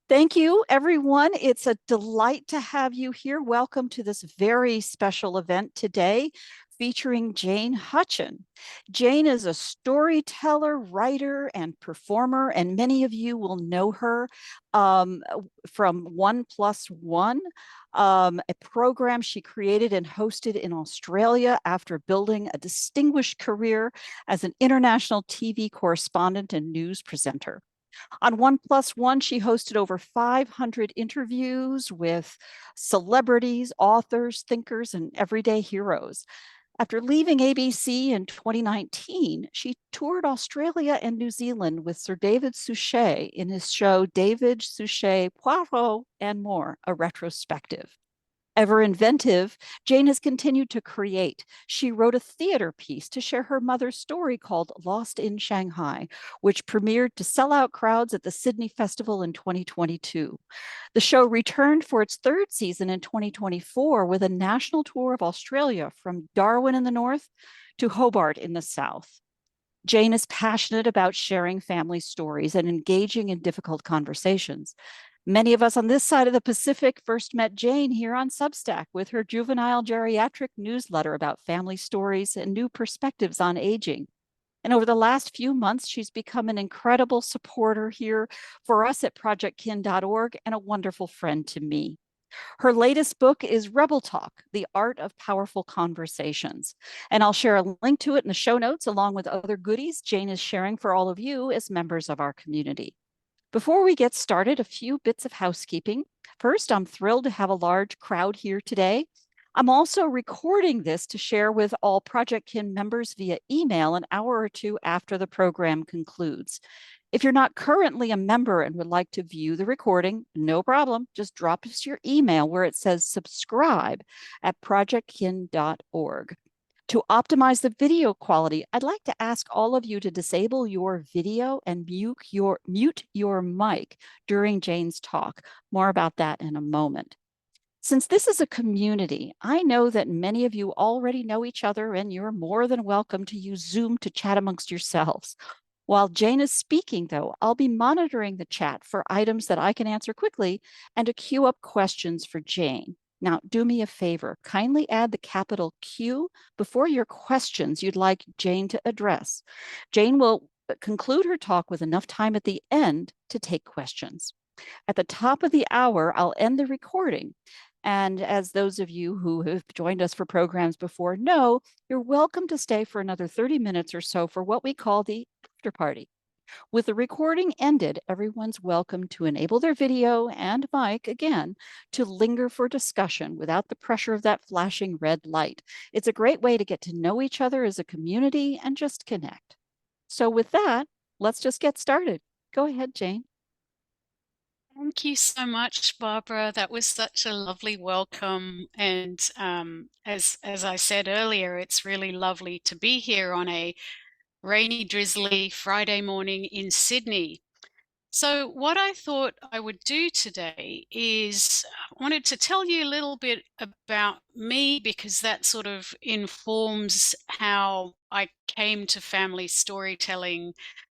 Thank you, everyone. It's a delight to have you here. Welcome to this very special event today featuring Jane Hutcheon. Jane is a storyteller, writer, and performer, and many of you will know her um, from One Plus One, a program she created and hosted in Australia after building a distinguished career as an international TV correspondent and news presenter. On One Plus One, she hosted over 500 interviews with celebrities, authors, thinkers, and everyday heroes. After leaving ABC in 2019, she toured Australia and New Zealand with Sir David Suchet in his show David Suchet, Poirot, and More, a retrospective. Ever inventive, Jane has continued to create. She wrote a theater piece to share her mother's story called Lost in Shanghai, which premiered to sell out crowds at the Sydney Festival in 2022. The show returned for its third season in 2024 with a national tour of Australia from Darwin in the north to Hobart in the south. Jane is passionate about sharing family stories and engaging in difficult conversations. Many of us on this side of the Pacific first met Jane here on Substack with her juvenile geriatric newsletter about family stories and new perspectives on aging. And over the last few months, she's become an incredible supporter here for us at projectkin.org and a wonderful friend to me. Her latest book is Rebel Talk, The Art of Powerful Conversations. And I'll share a link to it in the show notes, along with other goodies Jane is sharing for all of you as members of our community. Before we get started, a few bits of housekeeping. First, I'm thrilled to have a large crowd here today. I'm also recording this to share with all Project Kin members via email an hour or two after the program concludes. If you're not currently a member and would like to view the recording, no problem. Just drop us your email where it says subscribe at projectkin.org. To optimize the video quality, I'd like to ask all of you to disable your video and mute your mic during Jane's talk. More about that in a moment. Since this is a community, I know that many of you already know each other and you're more than welcome to use Zoom to chat amongst yourselves. While Jane is speaking, though, I'll be monitoring the chat for items that I can answer quickly and to queue up questions for Jane. Now, do me a favor, kindly add the capital Q before your questions you'd like Jane to address. Jane will conclude her talk with enough time at the end to take questions. At the top of the hour, I'll end the recording. And as those of you who have joined us for programs before know, you're welcome to stay for another 30 minutes or so for what we call the after party. With the recording ended, everyone's welcome to enable their video and mic again to linger for discussion without the pressure of that flashing red light. It's a great way to get to know each other as a community and just connect. So with that, let's just get started. Go ahead, Jane. Thank you so much, Barbara. That was such a lovely welcome. And as I said earlier, it's really lovely to be here on a rainy, drizzly Friday morning in Sydney. So what I thought I would do today is I wanted to tell you a little bit about me because that sort of informs how I came to family storytelling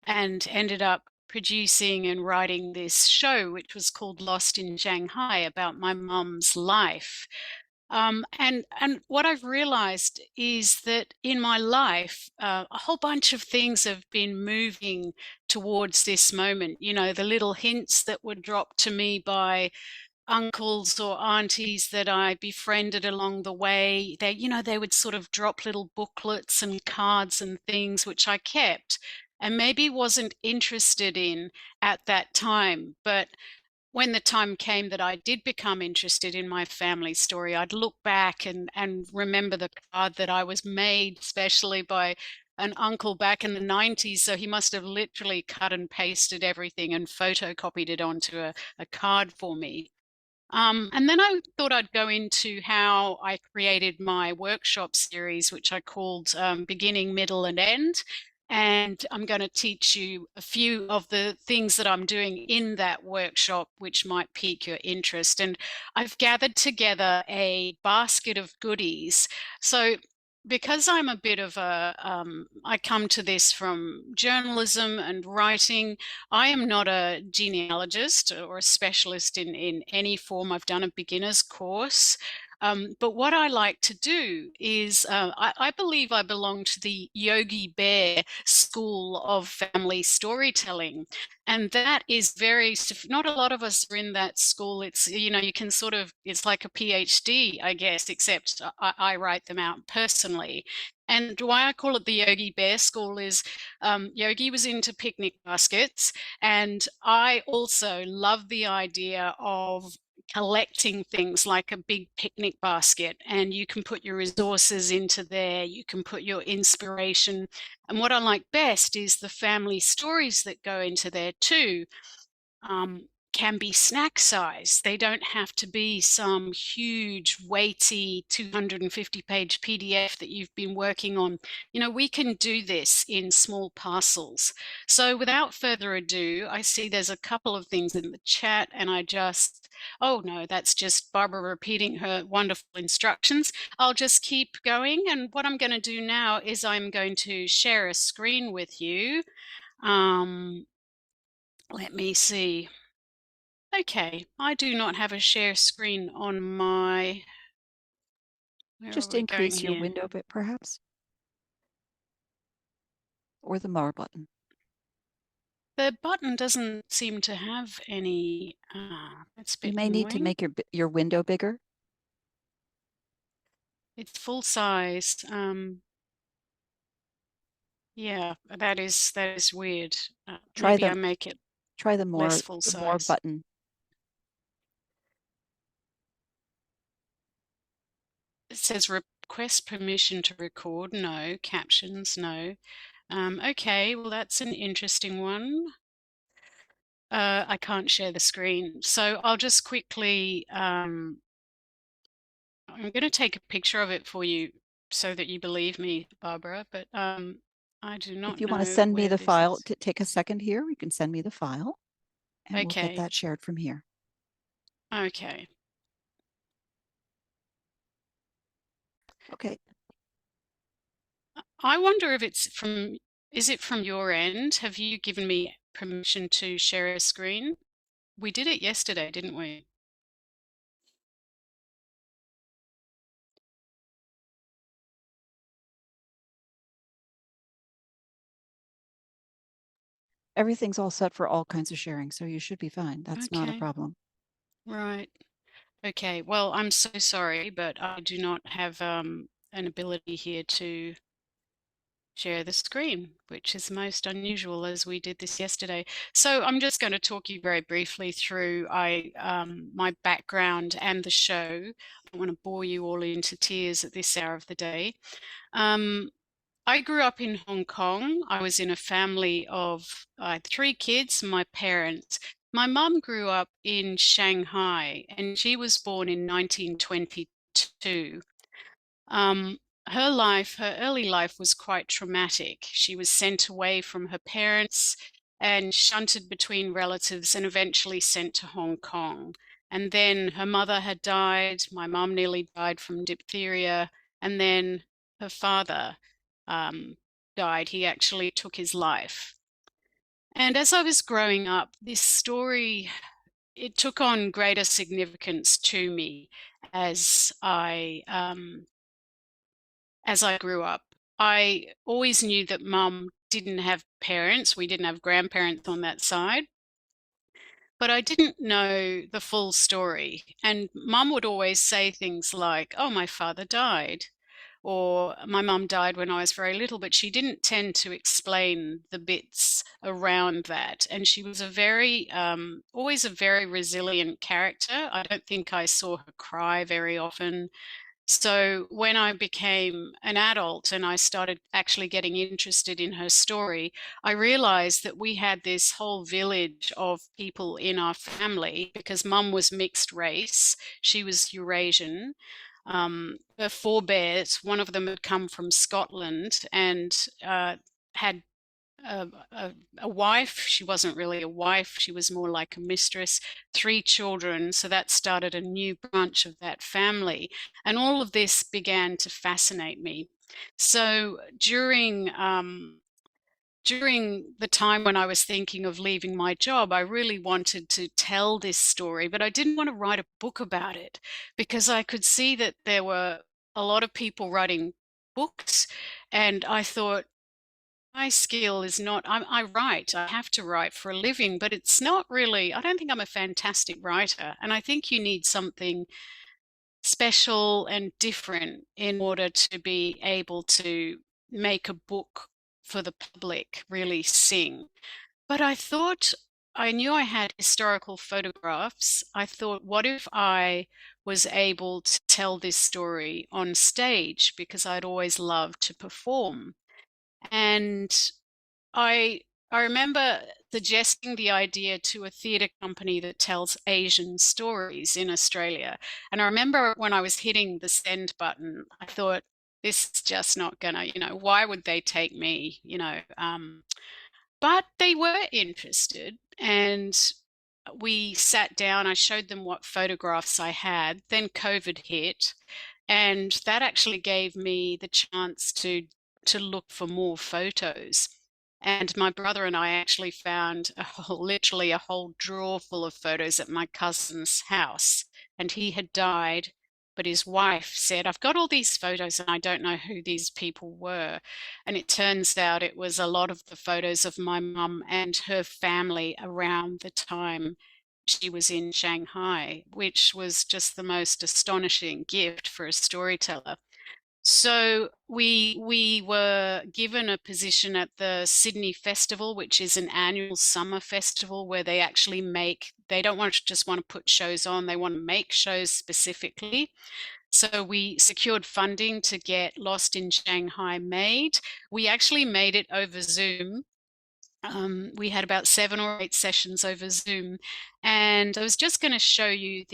and ended up producing and writing this show, which was called Lost in Shanghai, about my mum's life. And what I've realized is that in my life, a whole bunch of things have been moving towards this moment. You know, the little hints that were dropped to me by uncles or aunties that I befriended along the way. They would sort of drop little booklets and cards and things which I kept and maybe wasn't interested in at that time. But when the time came that I did become interested in my family story, I'd look back and remember the card that I was made, especially by an uncle back in the 90s. So he must have literally cut and pasted everything and photocopied it onto a card for me. And then I thought I'd go into how I created my workshop series, which I called Beginning, Middle, and End. And I'm going to teach you a few of the things that I'm doing in that workshop, which might pique your interest. And I've gathered together a basket of goodies. So because I'm a bit of I come to this from journalism and writing. I am not a genealogist or a specialist in any form. I've done a beginner's course. But what I like to do is, I believe I belong to the Yogi Bear school of family storytelling. And that is very, not a lot of us are in that school. It's, you can sort of, it's like a PhD, I guess, except I write them out personally. And why I call it the Yogi Bear School is Yogi was into picnic baskets. And I also love the idea of collecting things like a big picnic basket, and you can put your resources into there, you can put your inspiration, and what I like best is the family stories that go into there too. Can be snack size. They don't have to be some huge, weighty 250-page PDF that you've been working on. We can do this in small parcels. So without further ado, I see there's a couple of things in the chat, and oh no, that's just Barbara repeating her wonderful instructions. I'll just keep going. And what I'm going to do now is I'm going to share a screen with you. Let me see. Okay, I do not have a share screen on my. Where are Just we going increase your here? window bit, perhaps, or the more button. The button doesn't seem to have any. That's a You bit may need to annoying. make your window bigger. It's full size. Yeah, that is weird. Try Maybe the I make it try less full the more size. button. It says request permission to record. No. Captions. No. Okay, well, that's an interesting one. I can't share the screen. So I'll just quickly, I'm going to take a picture of it for you so that you believe me, Barbara, but I do If not you want to know send me where the this file, is. to take a second here, you can send me the file and we'll get Okay, that shared from here. okay. Okay. I wonder if is it from your end? Have you given me permission to share a screen? We did it yesterday, didn't we? Everything's all set for all kinds of sharing, so you should be fine. That's not a Okay, problem. right. Okay, well, I'm so sorry, but I do not have an ability here to share the screen, which is most unusual as we did this yesterday. So I'm just going to talk you very briefly through my background and the show. I don't want to bore you all into tears at this hour of the day. Um, I grew up in Hong Kong. I was in a family of three kids, my parents. My mum grew up in Shanghai and she was born in 1922. Um, her early life was quite traumatic. She was sent away from her parents and shunted between relatives and eventually sent to Hong Kong. And then her mother had died. My mom nearly died from diphtheria. And then her father died. He actually took his life. And as I was growing up, this story, it took on greater significance to me as I grew up. I always knew that mum didn't have parents. We didn't have grandparents on that side, but I didn't know the full story. And mum would always say things like, "Oh, my father died," or "My mum died when I was very little," but she didn't tend to explain the bits around that. And she was always a very resilient character. I don't think I saw her cry very often. So when I became an adult and I started actually getting interested in her story, I realized that we had this whole village of people in our family because mum was mixed race. She was Eurasian. Her forebears, one of them had come from Scotland and had a wife. She wasn't really a wife, she was more like a mistress, three children. So that started a new branch of that family. And all of this began to fascinate me. So during the time when I was thinking of leaving my job, I really wanted to tell this story, but I didn't want to write a book about it because I could see that there were a lot of people writing books, and I thought my skill is not, I write, I have to write for a living, but it's not really, I don't think I'm a fantastic writer. And I think you need something special and different in order to be able to make a book for the public really sing. But I thought, I knew I had historical photographs. I thought, what if I was able to tell this story on stage, because I'd always loved to perform. And I I remember suggesting the idea to a theatre company that tells Asian stories in Australia. And I remember when I was hitting the send button, I thought, this is just not gonna, why would they take me, but they were interested, and we sat down. I showed them what photographs I had. Then COVID hit, and that actually gave me the chance to look for more photos. And my brother and I actually found literally a whole drawer full of photos at my cousin's house. And he had died, but his wife said, I've got all these photos and I don't know who these people were. And it turns out it was a lot of the photos of my mum and her family around the time she was in Shanghai, which was just the most astonishing gift for a storyteller. So we were given a position at the Sydney Festival, which is an annual summer festival where they actually they don't want to just want to put shows on, they want to make shows specifically. So we secured funding to get Lost in Shanghai made. We actually made it over Zoom. We had about 7 or 8 sessions over Zoom. And I was just going to show you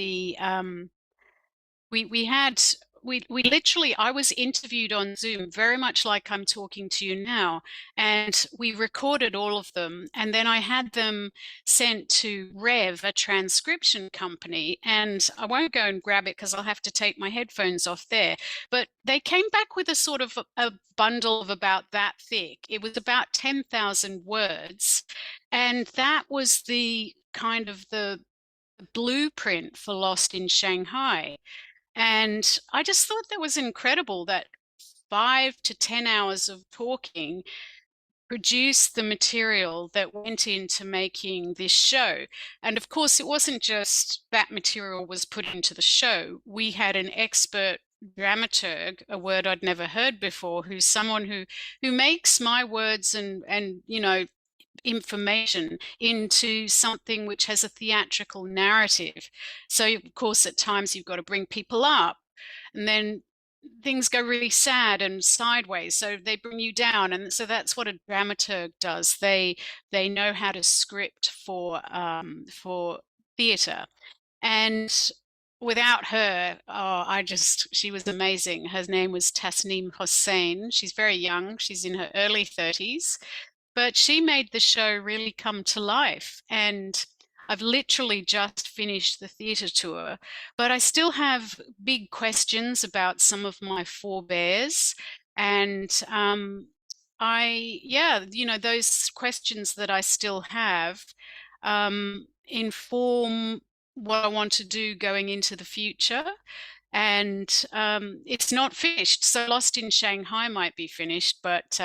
we had we literally, I was interviewed on Zoom very much like I'm talking to you now, and we recorded all of them, and then I had them sent to Rev, a transcription company, and I won't go and grab it because I'll have to take my headphones off there, but they came back with a sort of a bundle of about that thick. It was about 10,000 words, and that was the kind of the blueprint for Lost in Shanghai. And I just thought that was incredible that 5 to 10 hours of talking produced the material that went into making this show. And of course, it wasn't just that material was put into the show. We had an expert dramaturg, a word I'd never heard before, who's someone who makes my words and information into something which has a theatrical narrative. So, of course, at times you've got to bring people up, and then things go really sad and sideways, so they bring you down. And so that's what a dramaturg does. They know how to script for theatre. And without her, she was amazing. Her name was Tasneem Hossein. She's very young. She's in her early 30s, but she made the show really come to life. And I've literally just finished the theatre tour, but I still have big questions about some of my forebears. And those questions that I still have inform what I want to do going into the future. And it's not finished. So Lost in Shanghai might be finished, but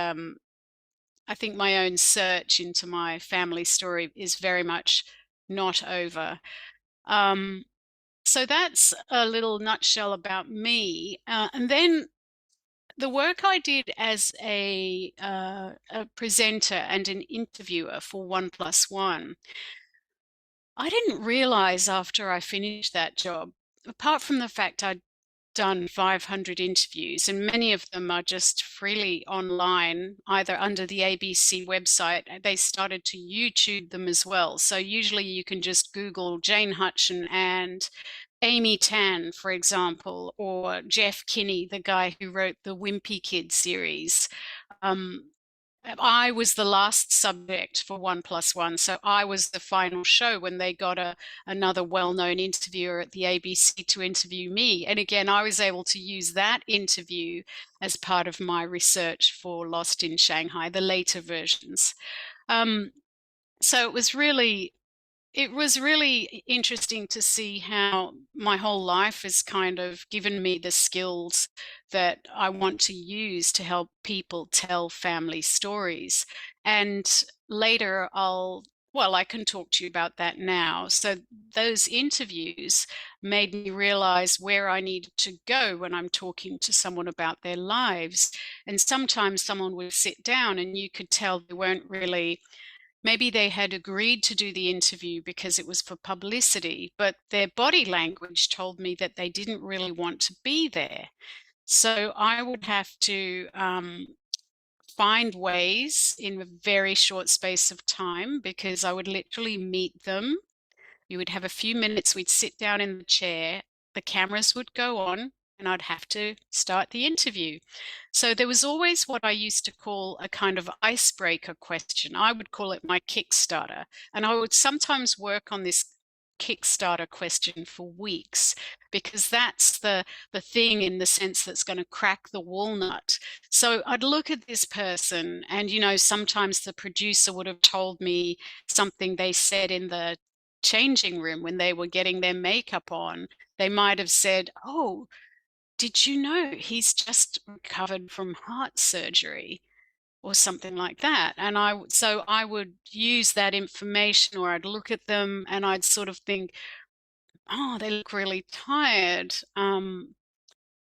I think my own search into my family story is very much not over. Um, so that's a little nutshell about me. And then the work I did as a presenter and an interviewer for 1+1, I didn't realize after I finished that job, apart from the fact I'd done 500 interviews, and many of them are just freely online, either under the ABC website. They started to YouTube them as well. So usually you can just Google Jane Hutcheon and Amy Tan, for example, or Jeff Kinney, the guy who wrote the Wimpy Kid series. Um, I was the last subject for 1+1, so I was the final show when they got another well-known interviewer at the ABC to interview me. And again, I was able to use that interview as part of my research for Lost in Shanghai, the later versions. Um, so it was really interesting to see how my whole life has kind of given me the skills that I want to use to help people tell family stories. And later well, I can talk to you about that now. So those interviews made me realize where I needed to go when I'm talking to someone about their lives. And sometimes someone would sit down and you could tell they weren't really. Maybe they had agreed to do the interview because it was for publicity, but their body language told me that they didn't really want to be there. So I would have to find ways in a very short space of time, because I would literally meet them. You would have a few minutes, we'd sit down in the chair, the cameras would go on, and I'd have to start the interview. So there was always what I used to call a kind of icebreaker question. I would call it my Kickstarter. And I would sometimes work on this Kickstarter question for weeks, because that's the thing in the sense that's going to crack the walnut. So I'd look at this person, and sometimes the producer would have told me something they said in the changing room when they were getting their makeup on. They might have said, "Oh, did you know he's just recovered from heart surgery?" or something like that. And so I would use that information, or I'd look at them and I'd sort of think, "Oh, they look really tired.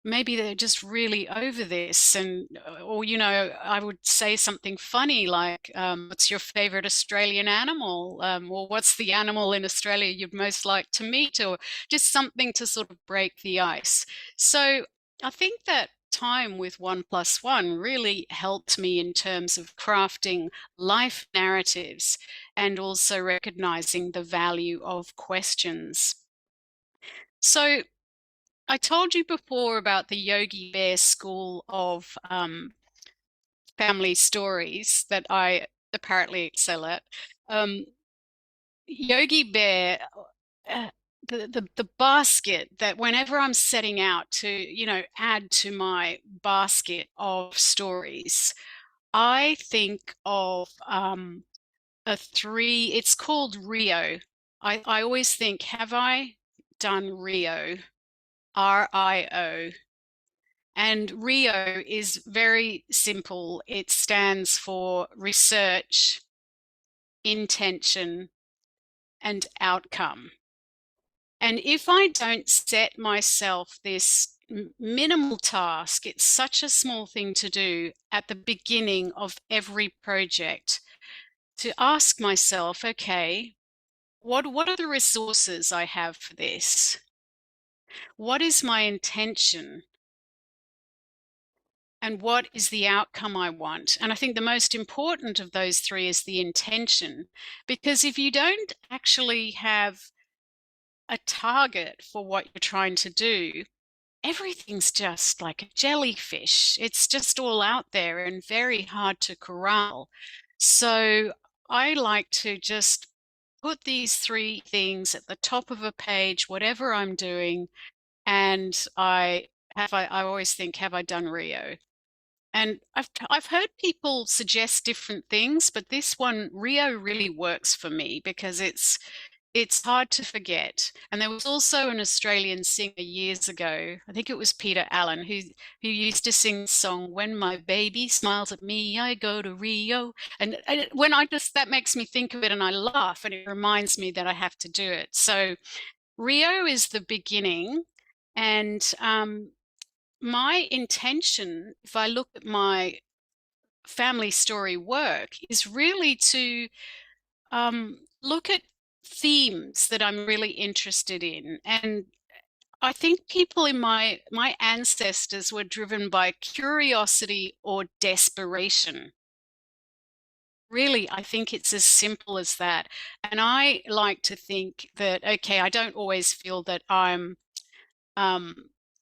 Maybe they're just really over this." And or I would say something funny like, what's your favorite Australian animal, or what's the animal in Australia you'd most like to meet, or just something to sort of break the ice. So I think that time with 1+1 really helped me in terms of crafting life narratives and also recognizing the value of questions. So I told you before about the Yogi Bear School of family stories that I apparently excel at. Um, Yogi Bear, uh, the basket that whenever I'm setting out to, add to my basket of stories, I think of a three. It's called Rio. I always think, have I done Rio? RIO. And RIO is very simple. It stands for research, intention, and outcome. And if I don't set myself this minimal task, it's such a small thing to do at the beginning of every project, to ask myself, okay, what are the resources I have for this? What is my intention? And what is the outcome I want? And I think the most important of those three is the intention, because if you don't actually have a target for what you're trying to do, everything's just like a jellyfish. It's just all out there and very hard to corral. So I like to just put these three things at the top of a page, whatever I'm doing, and I always think, have I done Rio? And I've heard people suggest different things, but this one, Rio, really works for me because it's hard to forget. And there was also an Australian singer years ago, I think it was Peter Allen, who used to sing the song, "When my baby smiles at me, I go to Rio." And when that makes me think of it and I laugh, and it reminds me that I have to do it. So Rio is the beginning. And my intention, if I look at my family story work, is really to look at themes that I'm really interested in. And I think people in my ancestors were driven by curiosity or desperation. Really, I think it's as simple as that. And I like to think that, okay, I don't always feel that I'm um,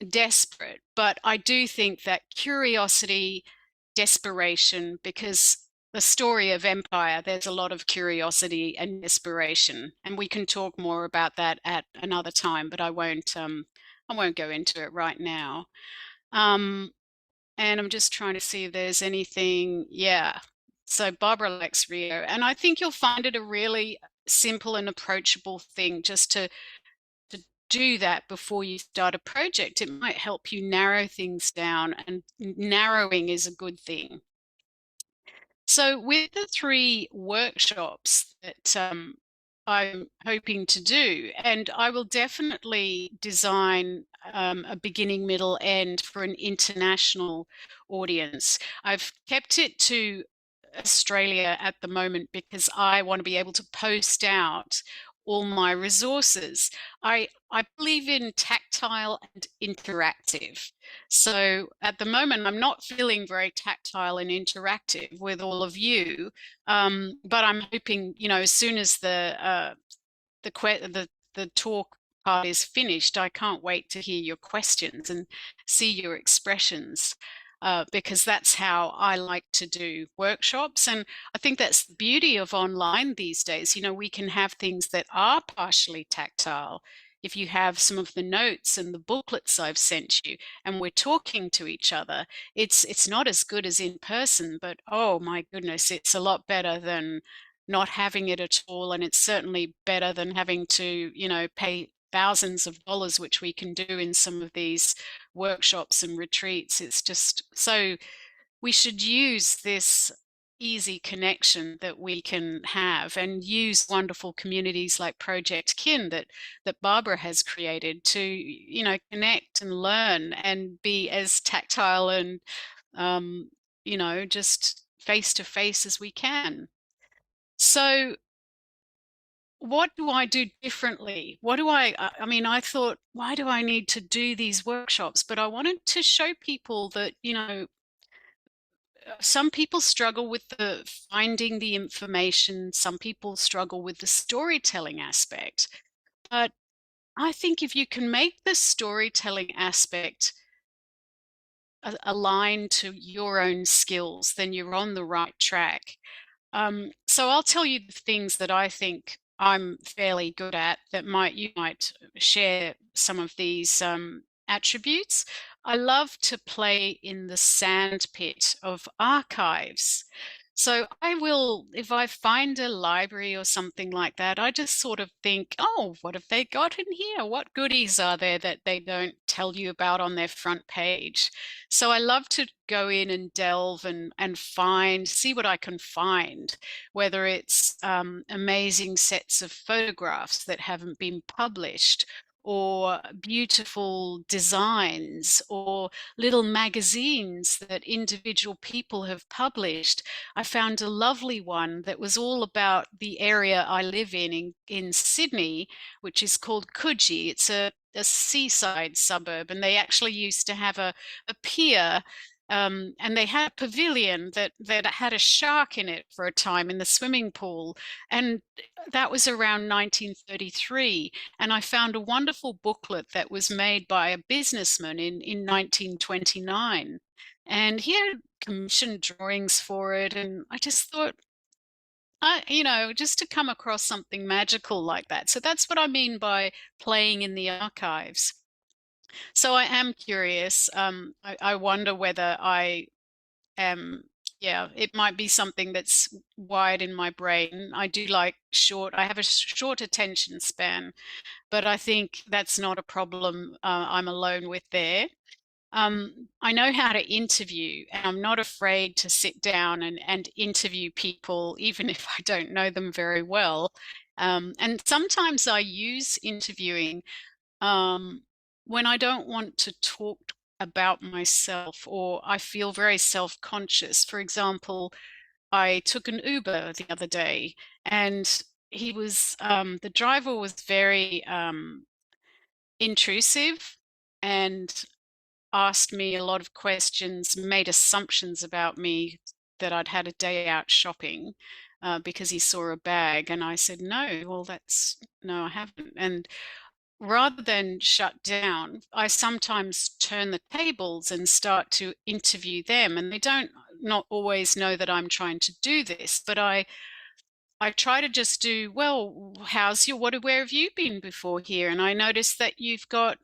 desperate, but I do think that curiosity, desperation, because the story of empire, there's a lot of curiosity and inspiration, and we can talk more about that at another time, but I won't go into it right now. Um, and I'm just trying to see if there's anything. Yeah. So Barbara likes Rio, and I think you'll find it a really simple and approachable thing just to do that before you start a project. It might help you narrow things down, and narrowing is a good thing. So, with the three workshops that I'm hoping to do, and I will definitely design a beginning, middle, end for an international audience. I've kept it to Australia at the moment because I want to be able to post out all my resources. I believe in tactile and interactive. So at the moment, I'm not feeling very tactile and interactive with all of you, but I'm hoping, as soon as the talk part is finished, I can't wait to hear your questions and see your expressions. Because that's how I like to do workshops. And I think that's the beauty of online these days. We can have things that are partially tactile. If you have some of the notes and the booklets I've sent you, and we're talking to each other, it's not as good as in person, but oh my goodness, it's a lot better than not having it at all. And it's certainly better than having to, pay thousands of dollars, which we can do in some of these workshops and retreats. It's just so we should use this easy connection that we can have and use wonderful communities like Project Kin that Barbara has created to, connect and learn and be as tactile and, just face to face as we can. So what do I do differently? I mean, I thought, why do I need to do these workshops? But I wanted to show people that, some people struggle with the finding the information, some people struggle with the storytelling aspect. But I think if you can make the storytelling aspect aligned to your own skills, then you're on the right track. So I'll tell you the things that I think I'm fairly good at that you might share some of these attributes. I love to play in the sandpit of archives. So I will, if I find a library or something like that, I just sort of think, oh, what have they got in here? What goodies are there that they don't tell you about on their front page? So I love to go in and delve and see what I can find, whether it's amazing sets of photographs that haven't been published, or beautiful designs, or little magazines that individual people have published. I found a lovely one that was all about the area I live in Sydney, which is called Coogee. It's a seaside suburb, and they actually used to have a pier, and they had a pavilion that had a shark in it for a time in the swimming pool, and that was around 1933. And I found a wonderful booklet that was made by a businessman in 1929, and he had commissioned drawings for it. And I just thought, just to come across something magical like that. So that's what I mean by playing in the archives. So I am curious. I wonder whether I am, yeah, it might be something that's wired in my brain. I have a short attention span, but I think that's not a problem I'm alone with there. I know how to interview, and I'm not afraid to sit down and interview people, even if I don't know them very well. And sometimes I use interviewing um, when I don't want to talk about myself, or I feel very self-conscious. For example, I took an Uber the other day, and the driver was very intrusive and asked me a lot of questions, made assumptions about me that I'd had a day out shopping. Because he saw a bag, and I said, no, well, no, I haven't. And rather than shut down, I sometimes turn the tables and start to interview them. And they don't not always know that I'm trying to do this, but I try to just do, well, where have you been before here? And I noticed that you've got,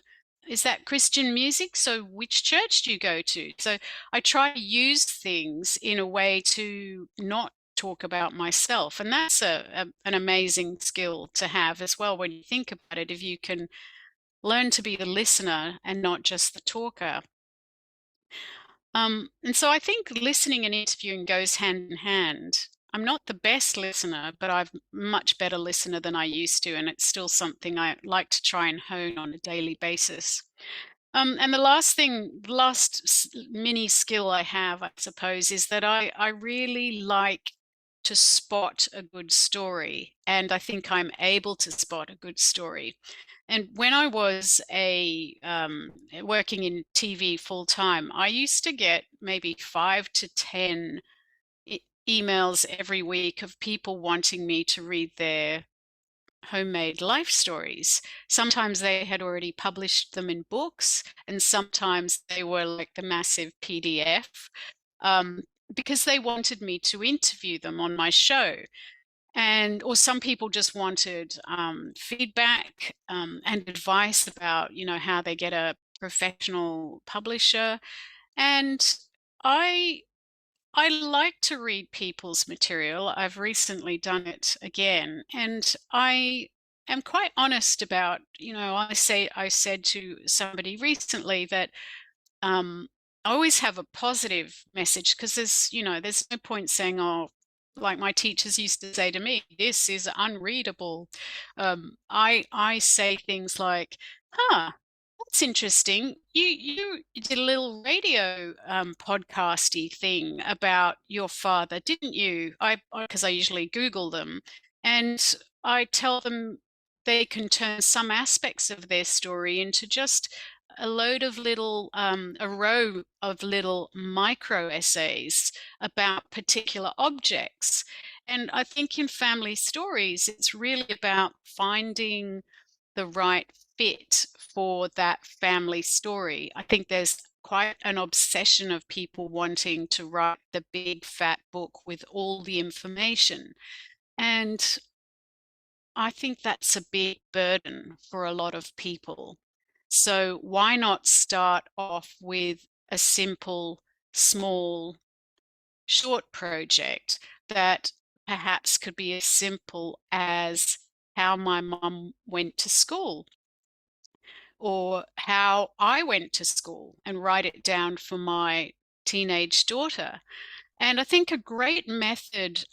is that Christian music? So which church do you go to? So I try to use things in a way to not talk about myself. And that's an amazing skill to have as well when you think about it, if you can learn to be the listener and not just the talker. And so I think listening and interviewing goes hand in hand. I'm not the best listener, but I'm much better listener than I used to, and it's still something I like to try and hone on a daily basis. And the last mini skill I have, I suppose, is that I really like to spot a good story, and I think I'm able to spot a good story. And when I was working in TV full time, I used to get maybe 5 to 10 emails every week of people wanting me to read their homemade life stories. Sometimes they had already published them in books, and sometimes they were like the massive PDF, um, because they wanted me to interview them on my show. And or some people just wanted feedback and advice about, how they get a professional publisher. And I I like to read people's material. I've recently done it again, and I am quite honest about, I said to somebody recently that um, I always have a positive message, because there's no point saying, oh, like my teachers used to say to me, this is unreadable. I say things like, huh, that's interesting. You did a little radio podcasty thing about your father, didn't you? I Because I usually Google them, and I tell them they can turn some aspects of their story into just a row of little micro essays about particular objects. And I think in family stories, it's really about finding the right fit for that family story. I think there's quite an obsession of people wanting to write the big fat book with all the information. And I think that's a big burden for a lot of people. So why not start off with a simple, small, short project that perhaps could be as simple as how my mum went to school, or how I went to school, and write it down for my teenage daughter. And I think a great method,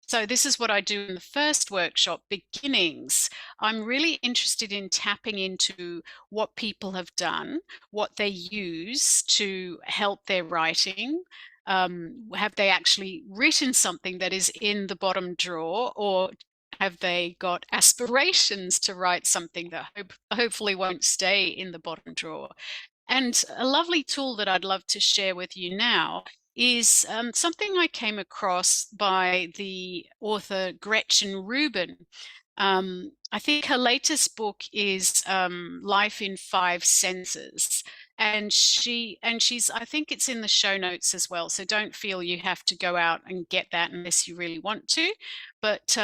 so this is what I do in the first workshop, beginnings. I'm really interested in tapping into what people have done, what they use to help their writing. Have they actually written something that is in the bottom drawer, or have they got aspirations to write something that hopefully won't stay in the bottom drawer? And a lovely tool that I'd love to share with you now is something I came across by the author Gretchen Rubin. I think her latest book is Life in Five Senses. And she's, I think it's in the show notes as well. So don't feel you have to go out and get that unless you really want to. But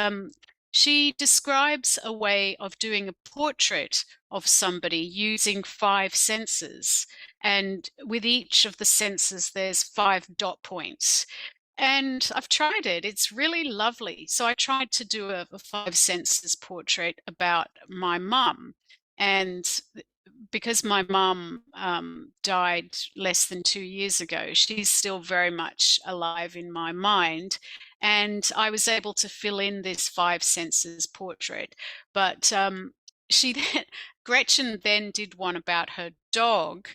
she describes a way of doing a portrait of somebody using five senses. And with each of the senses, there's 5 dot points. And I've tried it. It's really lovely. So I tried to do a five senses portrait about my mum. And because my mum died less than 2 years ago, she's still very much alive in my mind. And I was able to fill in this five senses portrait. But she then, Gretchen then did one about her dog,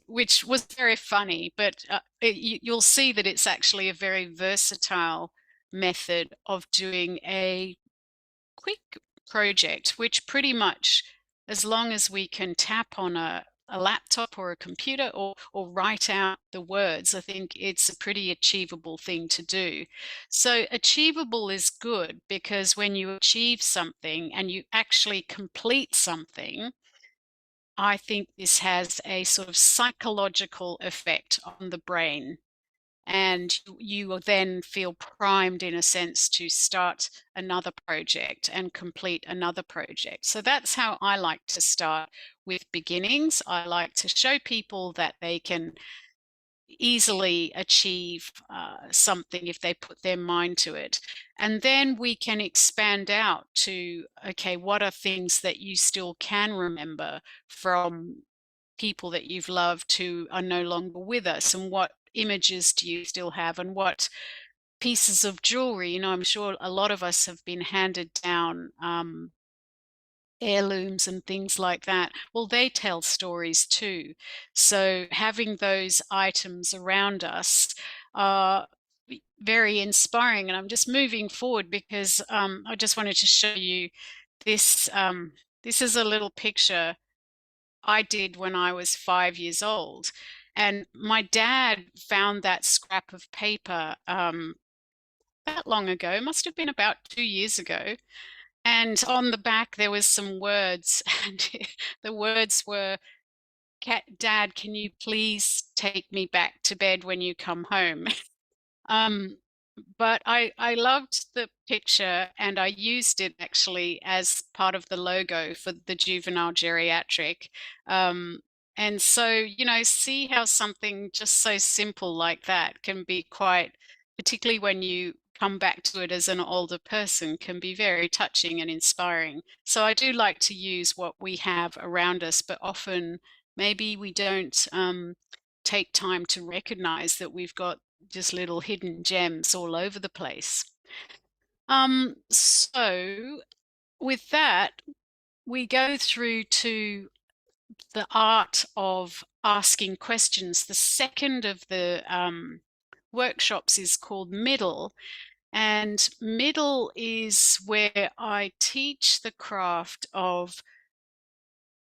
which was very funny, but you'll see that it's actually a very versatile method of doing a quick project, which pretty much, as long as we can tap on a laptop or a computer, or write out the words, I think it's a pretty achievable thing to do. So achievable is good, because when you achieve something and you actually complete something, I think this has a sort of psychological effect on the brain. and you will then feel primed in a sense to start another project and complete another project. So that's how I like to start with beginnings. I like to show people that they can easily achieve something if they put their mind to it. And then we can expand out to, okay, what are things that you still can remember from people that you've loved who are no longer with us? And what images do you still have? And what pieces of jewelry? I'm sure a lot of us have been handed down heirlooms and things like that. Well, they tell stories too. So having those items around us are very inspiring. And I'm just moving forward because I just wanted to show you this. This is a little picture I did when I was 5 years old. And my dad found that scrap of paper that long ago, must have been about 2 years ago. And on the back, there was some words, and the words were, Dad, can you please take me back to bed when you come home? Um, but I loved the picture and I used it actually as part of the logo for the juvenile geriatric. Um, and so, see how something just so simple like that can be quite, particularly when you come back to it as an older person, can be very touching and inspiring. So I do like to use what we have around us, but often maybe we don't take time to recognize that we've got just little hidden gems all over the place. So with that, we go through to the art of asking questions. The second of the workshops is called Middle, and Middle is where I teach the craft of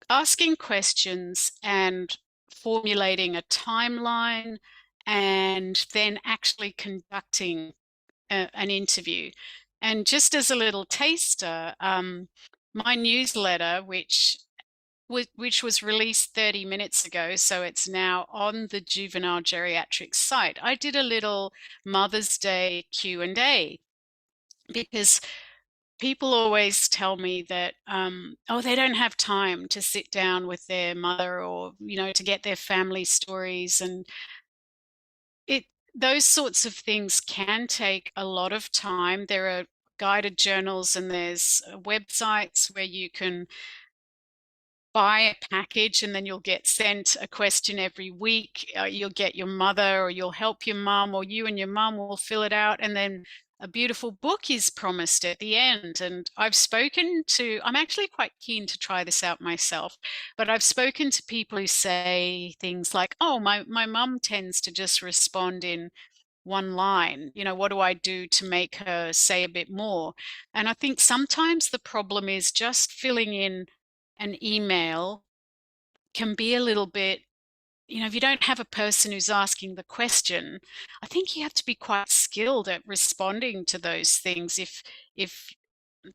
asking questions and formulating a timeline and then actually conducting an interview. And just as a little taster, my newsletter, which was released 30 minutes ago, so it's now on the Juvenile Geriatrics site, I did a little Mother's Day Q&A because people always tell me that, oh, they don't have time to sit down with their mother or, to get their family stories. And it those sorts of things can take a lot of time. There are guided journals and there's websites where you can buy a package and then you'll get sent a question every week. You'll get your mother or you'll help your mum or you and your mum will fill it out and then a beautiful book is promised at the end. And I'm actually quite keen to try this out myself, but I've spoken to people who say things like, oh, my mum tends to just respond in one line. What do I do to make her say a bit more? And I think sometimes the problem is just filling in an email can be a little bit, if you don't have a person who's asking the question, I think you have to be quite skilled at responding to those things. If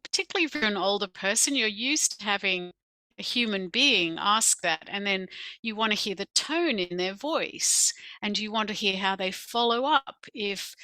particularly if you're an older person, you're used to having a human being ask that, and then you want to hear the tone in their voice, and you want to hear how they follow up if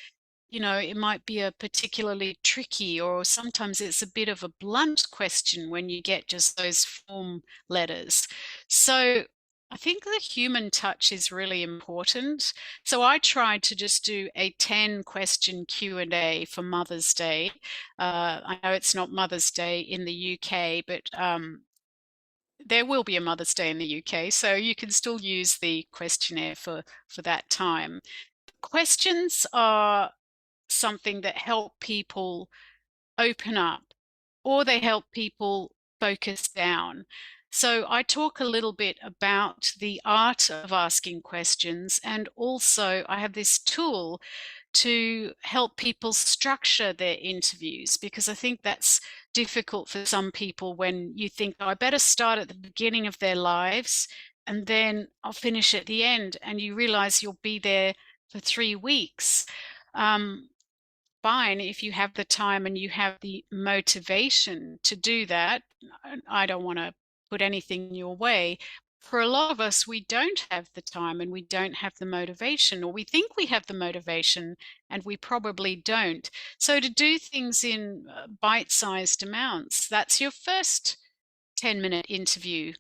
it might be a particularly tricky, or sometimes it's a bit of a blunt question when you get just those form letters. So I think the human touch is really important. So I tried to just do a 10 question Q&A for Mother's Day. I know it's not Mother's Day in the UK, but there will be a Mother's Day in the UK, so you can still use the questionnaire for that time. Questions are something that help people open up or they help people focus down. So I talk a little bit about the art of asking questions, and also I have this tool to help people structure their interviews, because I think that's difficult for some people when you think, oh, I better start at the beginning of their lives and then I'll finish at the end, and you realize you'll be there for 3 weeks. Fine if you have the time and you have the motivation to do that. I don't want to put anything your way. for a lot of us, we don't have the time and we don't have the motivation, or we think we have the motivation and we probably don't. So, to do things in bite sized amounts, that's your first 10-minute interview.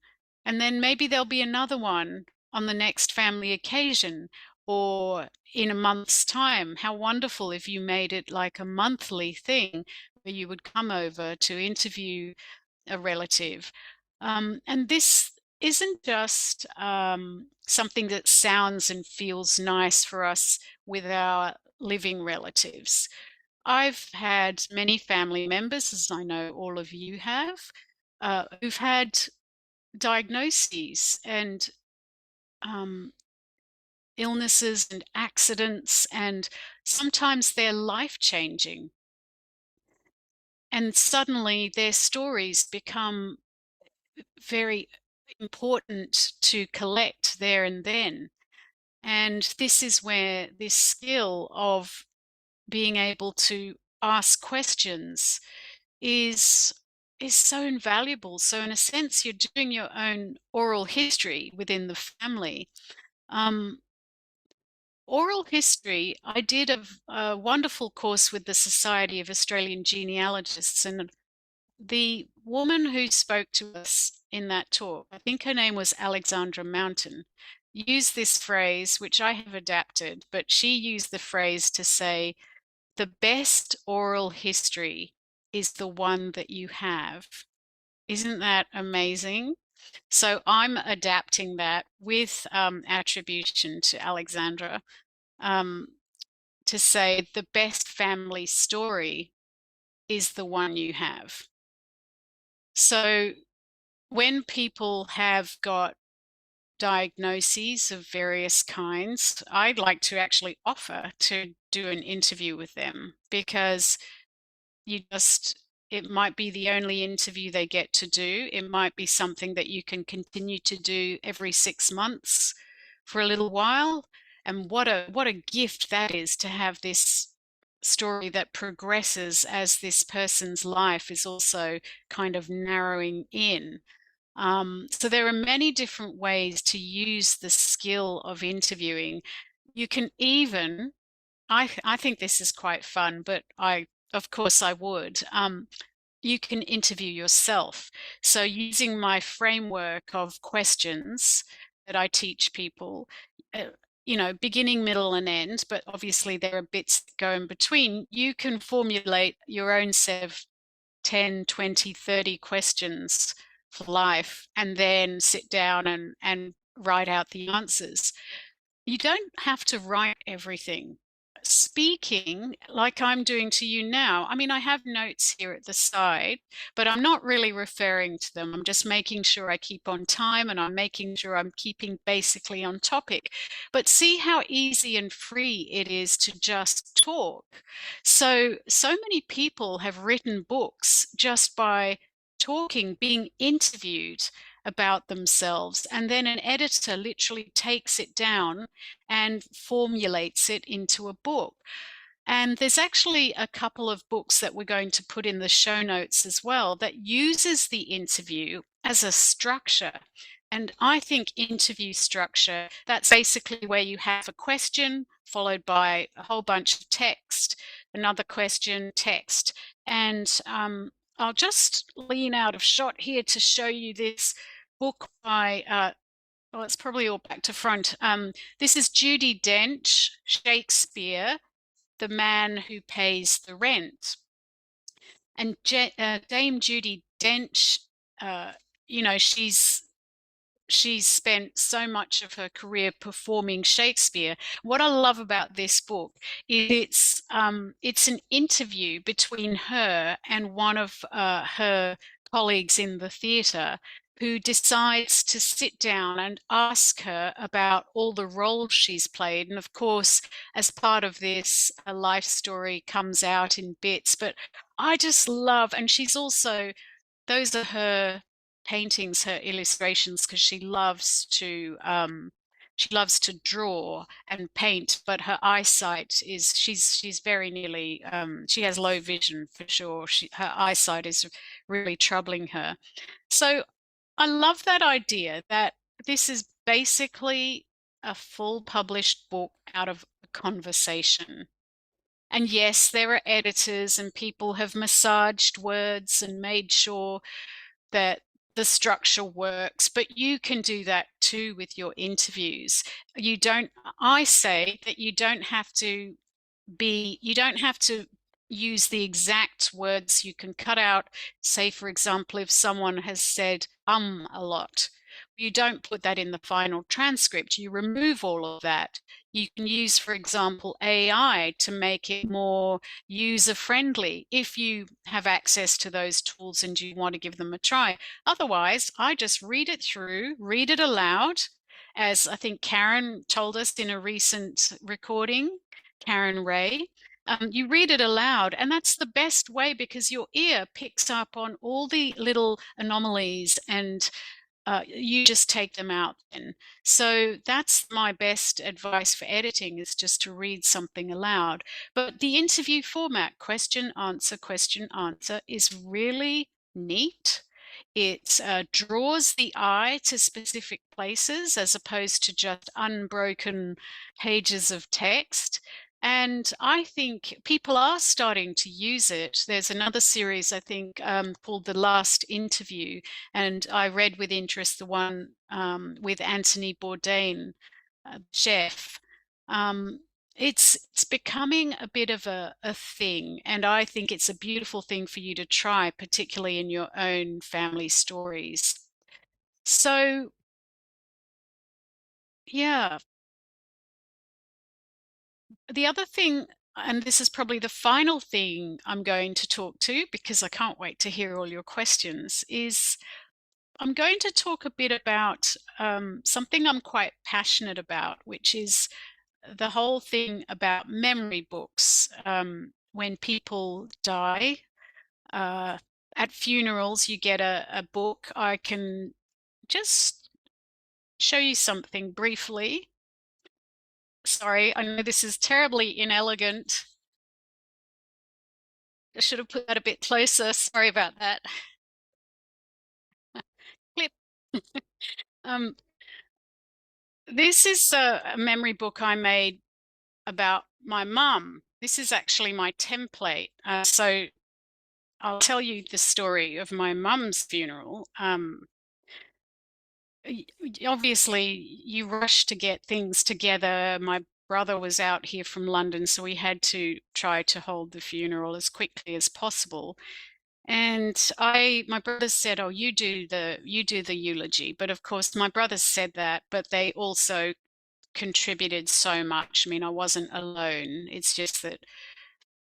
And then maybe there'll be another one on the next family occasion or in a month's time. How wonderful if you made it like a monthly thing where you would come over to interview a relative. And this isn't just something that sounds and feels nice for us with our living relatives. I've had many family members, as I know all of you have, who've had diagnoses and um, illnesses and accidents, and sometimes they're life changing. And suddenly their stories become very important to collect there and then. And this is where this skill of being able to ask questions is is so invaluable. So in a sense, you're doing your own oral history within the family. Um, Oral history, I did a wonderful course with the Society of Australian Genealogists, and the woman who spoke to us in that talk, I think her name was Alexandra Mountain, used this phrase, which I have adapted, but she used the phrase to say, the best oral history is the one that you have. Isn't that amazing? So I'm adapting that with attribution to Alexandra, um, to say the best family story is the one you have. So when people have got diagnoses of various kinds, I'd like to actually offer to do an interview with them, because you just it might be the only interview they get to do. It might be something that you can continue to do every 6 months for a little while. And what a gift that is, to have this story that progresses as this person's life is also kind of narrowing in. So there are many different ways to use the skill of interviewing. You can even, I think this is quite fun, but of course I would. You can interview yourself. So using my framework of questions that I teach people, uh, beginning, middle, and end, but obviously there are bits that go in between, you can formulate your own set of 10, 20, 30 questions for life, and then sit down and write out the answers. You don't have to write everything. Speaking, like I'm doing to you now, I mean, I have notes here at the side, but I'm not really referring to them. I'm just making sure I keep on time, and I'm making sure I'm keeping basically on topic. But see how easy and free it is to just talk. So many people have written books just by talking, being interviewed about themselves, and then an editor literally takes it down and formulates it into a book. And there's actually a couple of books that we're going to put in the show notes as well that uses the interview as a structure. And I think interview structure, that's basically where you have a question followed by a whole bunch of text, another question, text. And I'll just lean out of shot here to show you this book by well, it's probably all back to front. This is Judi Dench, Shakespeare, The Man Who Pays the Rent. And Dame Judi Dench, uh, you know, she's spent so much of her career performing Shakespeare. What I love about this book is it's an interview between her and one of her colleagues in the theatre, who decides to sit down and ask her about all the roles she's played. And of course, as part of this, a life story comes out in bits. But I just love, and she's also, those are her paintings, her illustrations, because she loves to draw and paint, but her eyesight is, she's very nearly, she has low vision for sure. Her eyesight is really troubling her. So I love that idea that this is basically a full published book out of a conversation. And yes, there are editors and people have massaged words and made sure that the structure works, but you can do that too with your interviews. You don't, I say that you don't have to use the exact words. You can cut out, say, for example, if someone has said a lot, you don't put that in the final transcript. You remove all of that. You can use, for example, AI to make it more user friendly if you have access to those tools and you want to give them a try. Otherwise, I just read it through, read it aloud, as I think Karen told us in a recent recording. Karen Ray. You read it aloud, and that's the best way because your ear picks up on all the little anomalies and you just take them out then. So that's my best advice for editing, is just to read something aloud. But the interview format, question, answer, is really neat. It draws the eye to specific places as opposed to just unbroken pages of text. And I think people are starting to use it. There's another series, I think, called The Last Interview, and I read with interest the one with Anthony Bourdain, chef. Um, it's becoming a bit of a thing, and I think it's a beautiful thing for you to try, particularly in your own family stories. So, yeah, the other thing, and this is probably the final thing I'm going to talk to because I can't wait to hear all your questions, is I'm going to talk a bit about something I'm quite passionate about, which is the whole thing about memory books. When people die, uh, at funerals, you get a book. I can just show you something briefly. Sorry, I know this is terribly inelegant. I should have put that a bit closer. Sorry about that. Clip. Um, this is a memory book I made about my mum. This is actually my template. So I'll tell you the story of my mum's funeral. Obviously, you rush to get things together. My brother was out here from London, so we had to try to hold the funeral as quickly as possible. And my brothers said, "Oh, you do the eulogy." But of course, my brothers said that, but they also contributed so much. I mean, I wasn't alone. It's just that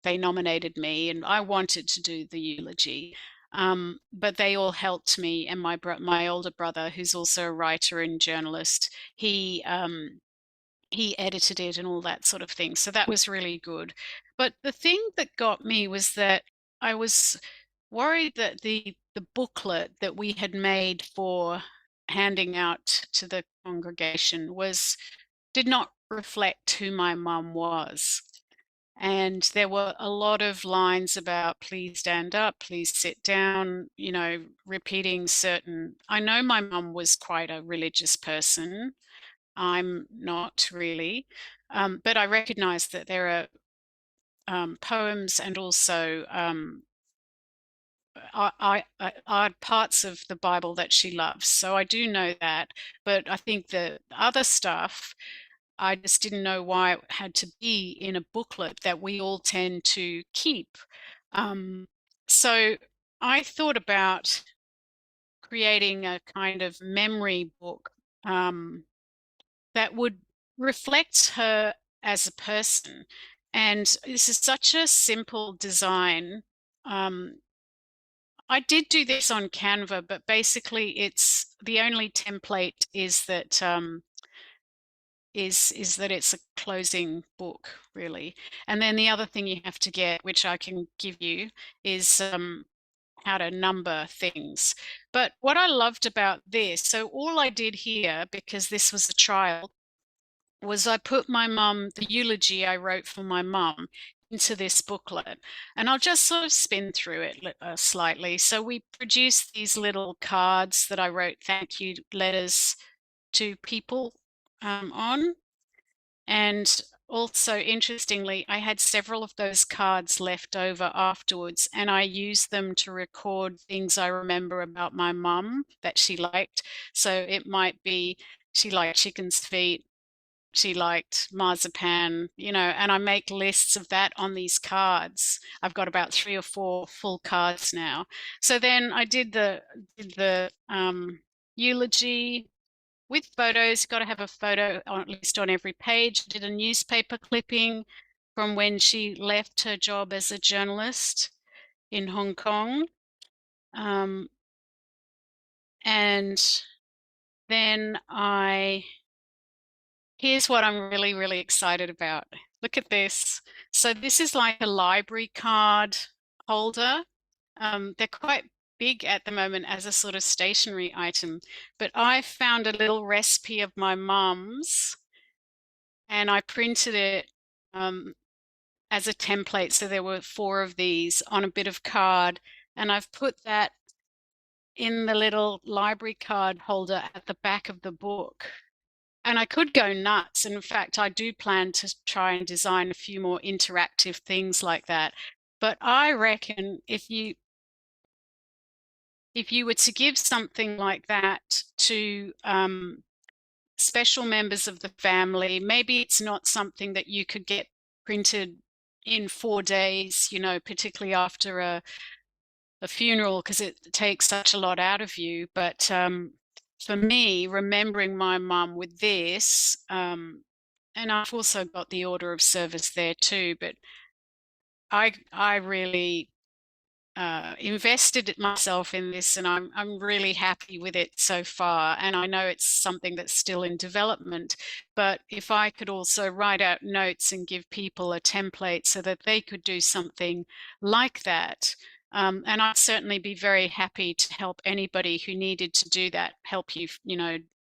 they nominated me and I wanted to do the eulogy. But they all helped me, and my older brother, who's also a writer and journalist, he edited it and all that sort of thing. So that was really good. But the thing that got me was that I was worried that the booklet that we had made for handing out to the congregation did not reflect who my mum was. And there were a lot of lines about please stand up, please sit down, repeating certain. I know my mum was quite a religious person. I'm not really. But I recognize that there are poems and also are parts of the Bible that she loves. So I do know that. But I think the other stuff, I just didn't know why it had to be in a booklet that we all tend to keep. So I thought about creating a kind of memory book that would reflect her as a person. And this is such a simple design. I did do this on Canva, but basically it's the only template is that is that it's a closing book, really. And then the other thing you have to get, which I can give you, is how to number things. But what I loved about this, so all I did here, because this was a trial, was I put the eulogy I wrote for my mum into this booklet. And I'll just sort of spin through it slightly. So we produced these little cards that I wrote, thank you letters to people on. And also, interestingly, I had several of those cards left over afterwards, and I used them to record things I remember about my mum that she liked. So it might be she liked chicken's feet, she liked marzipan, and I make lists of that on these cards. I've got about 3 or 4 full cards now. So then I did the eulogy with photos. Got to have a photo at least on every page. Did a newspaper clipping from when she left her job as a journalist in Hong Kong. Um, and then here's what I'm really, really excited about. Look at this. So this is like a library card holder. They're quite big at the moment as a sort of stationery item, but I found a little recipe of my mum's and I printed it um, as a template. So there were 4 of these on a bit of card, and I've put that in the little library card holder at the back of the book. And I could go nuts. And in fact, I do plan to try and design a few more interactive things like that. But I reckon if you were to give something like that to special members of the family, maybe it's not something that you could get printed in 4 days, particularly after a funeral, because it takes such a lot out of you. But for me, remembering my mum with this, and I've also got the order of service there too, but I really invested myself in this, and I'm really happy with it so far. And I know it's something that's still in development, but if I could also write out notes and give people a template so that they could do something like that. And I'd certainly be very happy to help anybody who needed to do that, help you,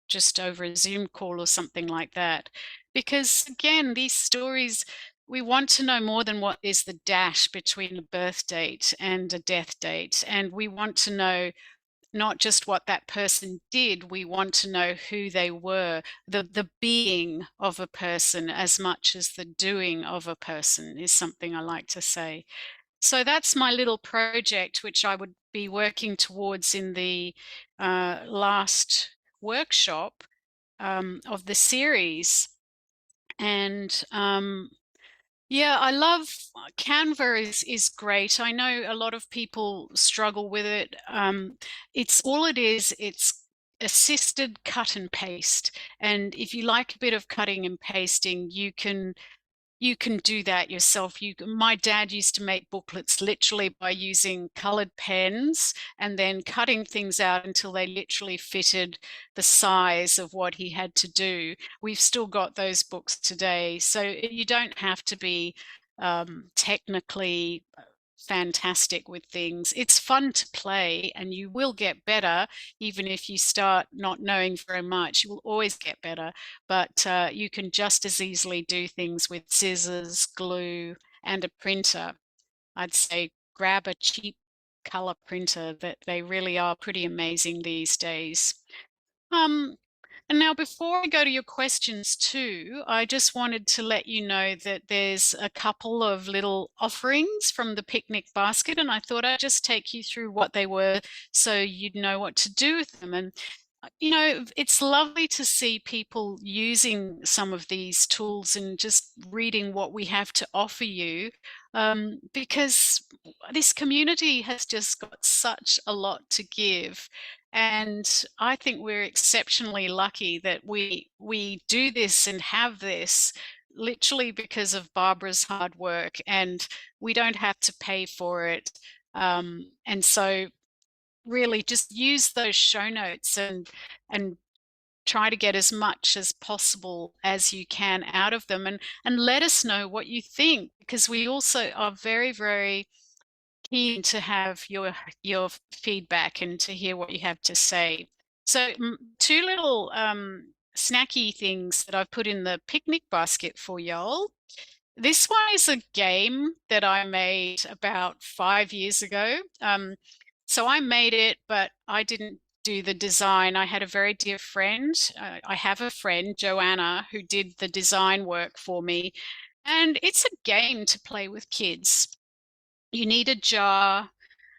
just over a Zoom call or something like that. Because again, these stories, we want to know more than what is the dash between a birth date and a death date. And we want to know not just what that person did, we want to know who they were, the being of a person as much as the doing of a person is something I like to say. So that's my little project, which I would be working towards in the last workshop of the series. And yeah, I love Canva is great. I know a lot of people struggle with it. It's all it is, it's assisted cut and paste. And if you like a bit of cutting and pasting, you can do that yourself. My dad used to make booklets literally by using colored pens and then cutting things out until they literally fitted the size of what he had to do. We've still got those books today. So you don't have to be technically fantastic with things. It's fun to play, and you will get better even if you start not knowing very much. You will always get better, but you can just as easily do things with scissors, glue, and a printer. I'd say grab a cheap color printer. That they really are pretty amazing these days. Um, and now, before I go to your questions too, I just wanted to let you know that there's a couple of little offerings from the picnic basket, and I thought I'd just take you through what they were so you'd know what to do with them. And it's lovely to see people using some of these tools and just reading what we have to offer you, because this community has just got such a lot to give. And I think we're exceptionally lucky that we do this and have this literally because of Barbara's hard work, and we don't have to pay for it. And so really just use those show notes and try to get as much as possible as you can out of them, and let us know what you think, because we also are very, very keen to have your feedback and to hear what you have to say. So 2 little snacky things that I've put in the picnic basket for y'all. This one is a game that I made about 5 years ago. So I made it, but I didn't do the design. I had a very dear friend. I have a friend, Joanna, who did the design work for me. And it's a game to play with kids. You need a jar.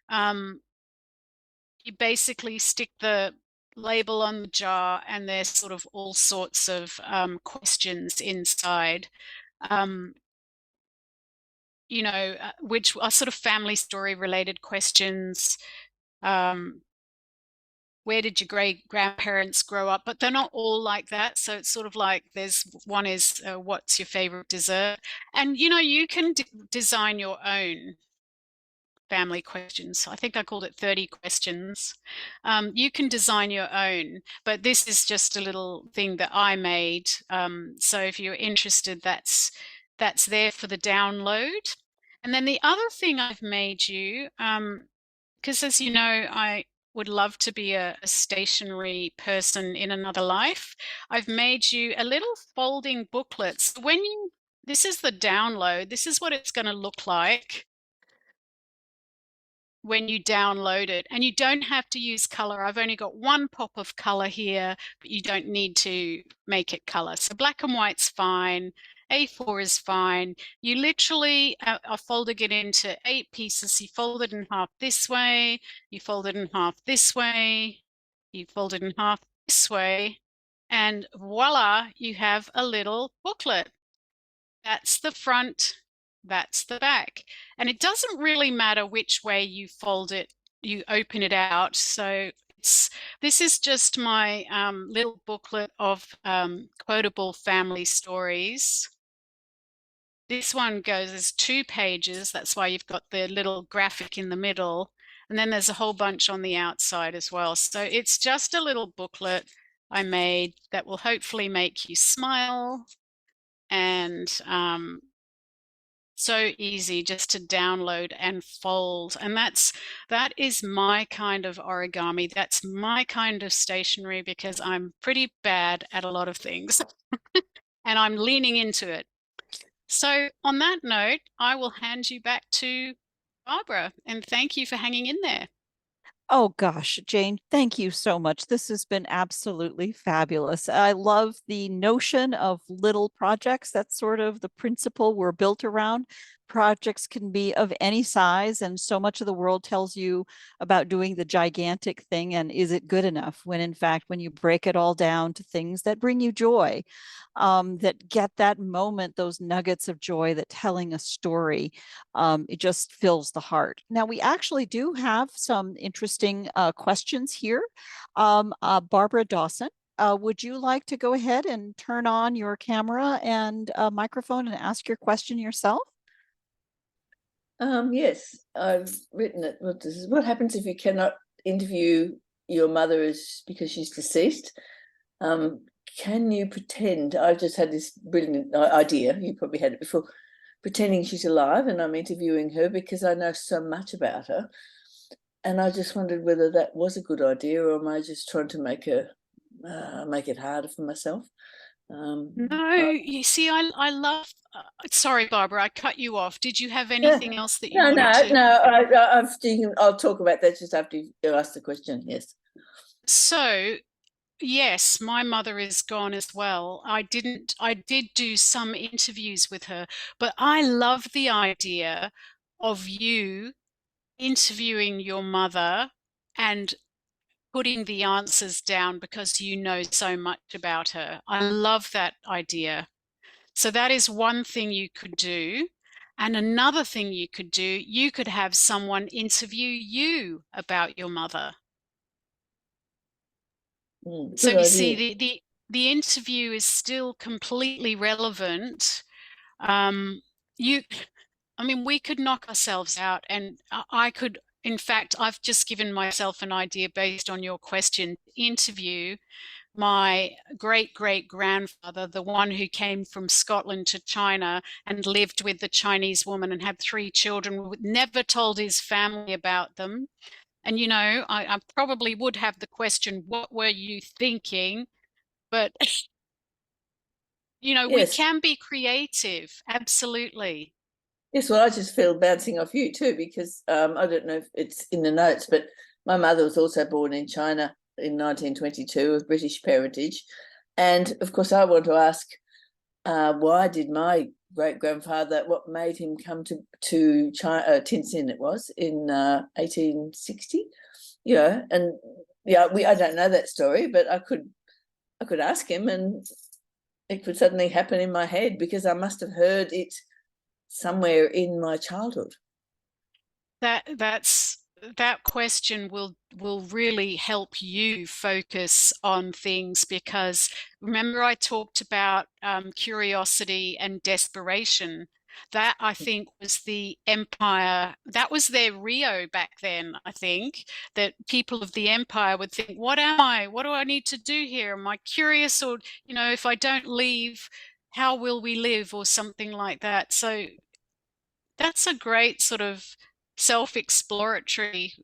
Um, you basically stick the label on the jar, and there's sort of all sorts of questions inside. Um, which are sort of family story related questions. Um, where did your great grandparents grow up? But they're not all like that. So it's sort of like there's one is what's your favorite dessert? And you can design your own family questions. I think I called it 30 questions. You can design your own, but this is just a little thing that I made. So if you're interested, that's there for the download. And then the other thing I've made you, because as you know, I would love to be a stationary person in another life. I've made you a little folding booklet. So this is the download, this is what it's going to look like when you download it. And you don't have to use color. I've only got one pop of color here, but you don't need to make it color. So black and white's fine. A4 is fine. You literally are folding it into 8 pieces. You fold it in half this way, you fold it in half this way, you fold it in half this way, and voila, you have a little booklet. That's the front, that's the back. And it doesn't really matter which way you fold it, you open it out. So this is just my little booklet of quotable family stories. This one goes as 2 pages. That's why you've got the little graphic in the middle. And then there's a whole bunch on the outside as well. So it's just a little booklet I made that will hopefully make you smile. And so easy just to download and fold. And that is my kind of origami. That's my kind of stationery, because I'm pretty bad at a lot of things and I'm leaning into it. So on that note, I will hand you back to Barbara, and thank you for hanging in there. Oh gosh, Jane, thank you so much. This has been absolutely fabulous. I love the notion of little projects. That's sort of the principle we're built around. Projects can be of any size, and so much of the world tells you about doing the gigantic thing and is it good enough? When in fact, when you break it all down to things that bring you joy, that get that moment, those nuggets of joy, that telling a story, it just fills the heart. Now, we actually do have some interesting questions here. Barbara Dawson, would you like to go ahead and turn on your camera and microphone and ask your question yourself? Yes, I've written it. This is what happens if you cannot interview your mother because she's deceased. Can you pretend? I just had this brilliant idea. You probably had it before. Pretending she's alive and I'm interviewing her because I know so much about her. And I just wondered whether that was a good idea, or am I just trying to make it harder for myself? No, you see, I love. Sorry, Barbara, I cut you off. Did you have anything else that you wanted to? No. I'll talk about that just after you ask the question. Yes. So, yes, my mother is gone as well. I did do some interviews with her, but I love the idea of you interviewing your mother and putting the answers down because you know so much about her. I love that idea. So that is one thing you could do. And another thing you could do, you could have someone interview you about your mother. So you see, the interview is still completely relevant. We could knock ourselves out, and I could, in fact, I've just given myself an idea based on your question, interview my great-great-grandfather, the one who came from Scotland to China and lived with the Chinese woman and had 3 children, never told his family about them. And, I probably would have the question, what were you thinking? But, Yes. We can be creative. Absolutely. Yes, well, I just feel bouncing off you too, because I don't know if it's in the notes, but my mother was also born in China in 1922 of British parentage. And of course, I want to ask, why did my great-grandfather, what made him come to China, Tientsin it was, in 1860? And I don't know that story, but I could ask him, and it could suddenly happen in my head because I must have heard it somewhere in my childhood. That question will really help you focus on things, because remember I talked about curiosity and desperation. That, I think, was the empire. That was their Rio back then. I think that people of the empire would think, what am I? What do I need to do here? Am I curious? Or, if I don't leave, how will we live? Or something like that. So that's a great sort of self-exploratory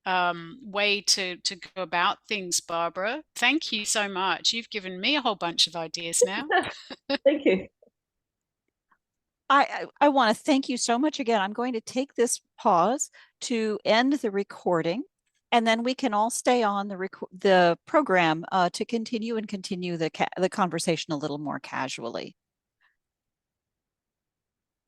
way to go about things, Barbara. Thank you so much. You've given me a whole bunch of ideas now. Thank you. I want to thank you so much again. I'm going to take this pause to end the recording, and then we can all stay on the program to continue the conversation a little more casually.